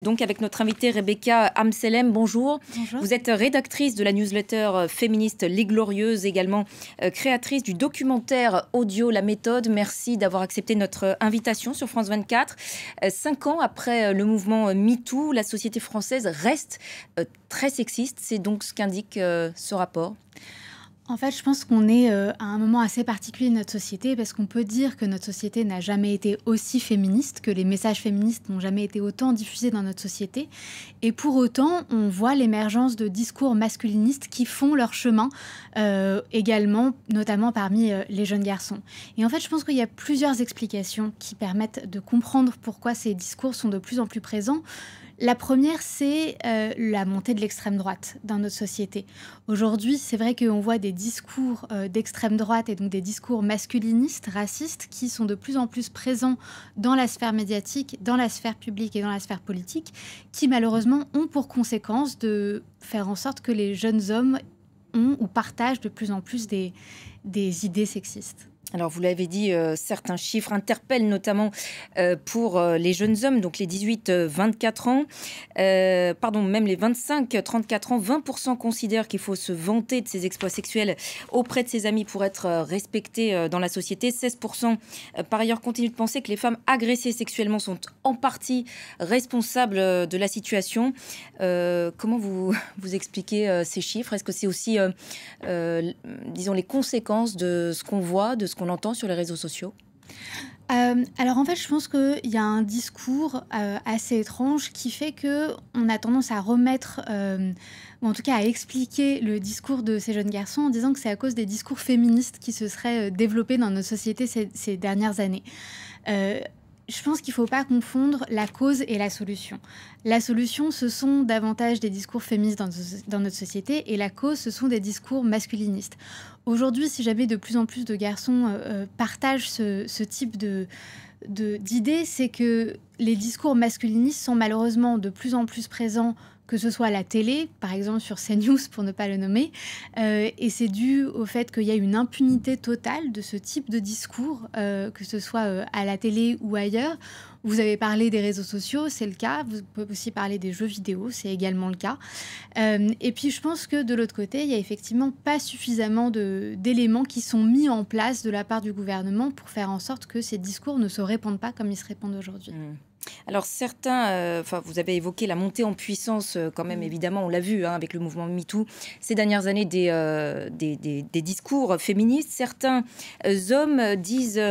donc avec notre invitée Rebecca Amselem. Bonjour. Bonjour. Vous êtes rédactrice de la newsletter féministe Les Glorieuses, également créatrice du documentaire audio La Méthode. Merci d'avoir accepté notre invitation sur France 24. 5 ans après le mouvement MeToo, la société française reste très sexiste. C'est donc ce qu'indique ce rapport. En fait, je pense qu'on est à un moment assez particulier de notre société parce qu'on peut dire que notre société n'a jamais été aussi féministe, que les messages féministes n'ont jamais été autant diffusés dans notre société. Et pour autant, on voit l'émergence de discours masculinistes qui font leur chemin également, notamment parmi les jeunes garçons. Et en fait, je pense qu'il y a plusieurs explications qui permettent de comprendre pourquoi ces discours sont de plus en plus présents. La première, c'est la montée de l'extrême droite dans notre société. Aujourd'hui, c'est vrai qu'on voit des discours d'extrême droite et donc des discours masculinistes, racistes, qui sont de plus en plus présents dans la sphère médiatique, dans la sphère publique et dans la sphère politique, qui malheureusement ont pour conséquence de faire en sorte que les jeunes hommes ont ou partagent de plus en plus des idées sexistes. Alors, vous l'avez dit, certains chiffres interpellent, notamment pour les jeunes hommes, donc les 18-24 ans, même les 25-34 ans. 20% considèrent qu'il faut se vanter de ses exploits sexuels auprès de ses amis pour être respecté dans la société. 16% par ailleurs continuent de penser que les femmes agressées sexuellement sont en partie responsables de la situation. Comment vous expliquez ces chiffres? Est-ce que c'est aussi, disons, les conséquences de ce qu'on voit, de ce qu'on entend sur les réseaux sociaux? Alors en fait, je pense qu'il y a un discours assez étrange qui fait qu'on a tendance à remettre, ou en tout cas à expliquer le discours de ces jeunes garçons en disant que c'est à cause des discours féministes qui se seraient développés dans notre société ces dernières années. Je pense qu'il ne faut pas confondre la cause et la solution. La solution, ce sont davantage des discours féministes dans notre société et la cause, ce sont des discours masculinistes. Aujourd'hui, si jamais de plus en plus de garçons partagent ce type d'idées, c'est que les discours masculinistes sont malheureusement de plus en plus présents, que ce soit à la télé, par exemple sur CNews pour ne pas le nommer, et c'est dû au fait qu'il y a une impunité totale de ce type de discours, que ce soit à la télé ou ailleurs. Vous avez parlé des réseaux sociaux, c'est le cas. Vous pouvez aussi parler des jeux vidéo, c'est également le cas. Et puis je pense que de l'autre côté, il n'y a effectivement pas suffisamment d'éléments qui sont mis en place de la part du gouvernement pour faire en sorte que ces discours ne se répandent pas comme ils se répandent aujourd'hui. Alors certains, vous avez évoqué la montée en puissance quand même, évidemment, on l'a vu avec le mouvement MeToo ces dernières années des discours féministes. Certains hommes disent,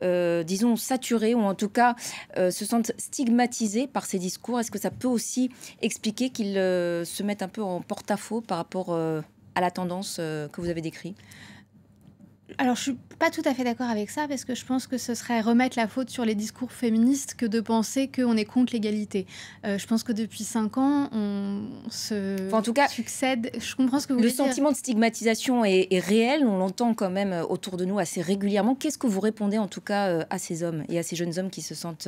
disons, saturés ou en tout cas se sentent stigmatisés par ces discours. Est-ce que ça peut aussi expliquer qu'ils se mettent un peu en porte-à-faux par rapport à la tendance que vous avez décrite? Alors, je ne suis pas tout à fait d'accord avec ça parce que je pense que ce serait remettre la faute sur les discours féministes que de penser qu'on est contre l'égalité. Je pense que depuis 5 ans, on se en tout cas, succède. Je comprends ce que vous voulez dire. Le sentiment de stigmatisation est réel, on l'entend quand même autour de nous assez régulièrement. Qu'est-ce que vous répondez en tout cas à ces hommes et à ces jeunes hommes qui se sentent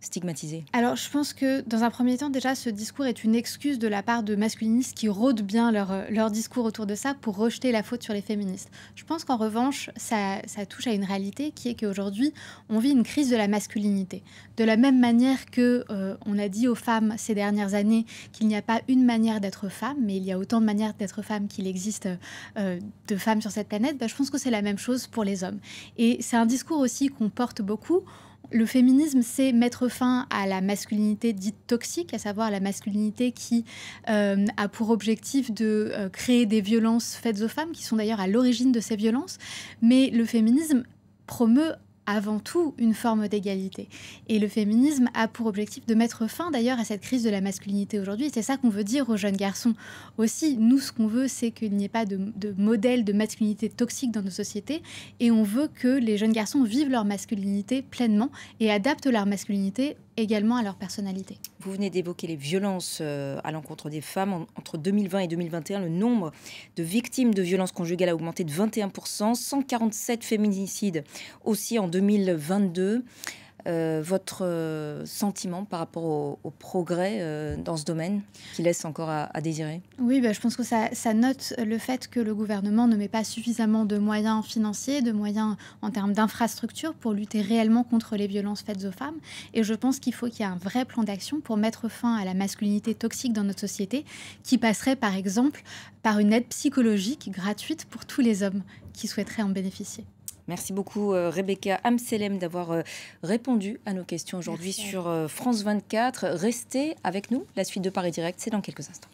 stigmatisés? Alors, je pense que dans un premier temps, déjà, ce discours est une excuse de la part de masculinistes qui rôdent bien leur discours autour de ça pour rejeter la faute sur les féministes. Je pense qu'en revanche, ça touche à une réalité qui est qu'aujourd'hui, on vit une crise de la masculinité. De la même manière que on a dit aux femmes ces dernières années qu'il n'y a pas une manière d'être femme, mais il y a autant de manières d'être femme qu'il existe de femmes sur cette planète, je pense que c'est la même chose pour les hommes. Et c'est un discours aussi qu'on porte beaucoup. Le féminisme, c'est mettre fin à la masculinité dite toxique, à savoir la masculinité qui a pour objectif de créer des violences faites aux femmes, qui sont d'ailleurs à l'origine de ces violences. Mais le féminisme promeut avant tout une forme d'égalité. Et le féminisme a pour objectif de mettre fin d'ailleurs à cette crise de la masculinité aujourd'hui. Et c'est ça qu'on veut dire aux jeunes garçons aussi. Nous, ce qu'on veut, c'est qu'il n'y ait pas de modèle de masculinité toxique dans nos sociétés. Et on veut que les jeunes garçons vivent leur masculinité pleinement et adaptent leur masculinité également à leur personnalité. Vous venez d'évoquer les violences à l'encontre des femmes. Entre 2020 et 2021, le nombre de victimes de violences conjugales a augmenté de 21%, 147 féminicides aussi en 2022. Votre sentiment par rapport au progrès dans ce domaine qui laisse encore à désirer? Oui, je pense que ça note le fait que le gouvernement ne met pas suffisamment de moyens financiers, de moyens en termes d'infrastructures pour lutter réellement contre les violences faites aux femmes. Et je pense qu'il faut qu'il y ait un vrai plan d'action pour mettre fin à la masculinité toxique dans notre société, qui passerait par exemple par une aide psychologique gratuite pour tous les hommes qui souhaiteraient en bénéficier. Merci beaucoup Rebecca Amselem d'avoir répondu à nos questions aujourd'hui sur France 24. Restez avec nous, la suite de Paris Direct, c'est dans quelques instants.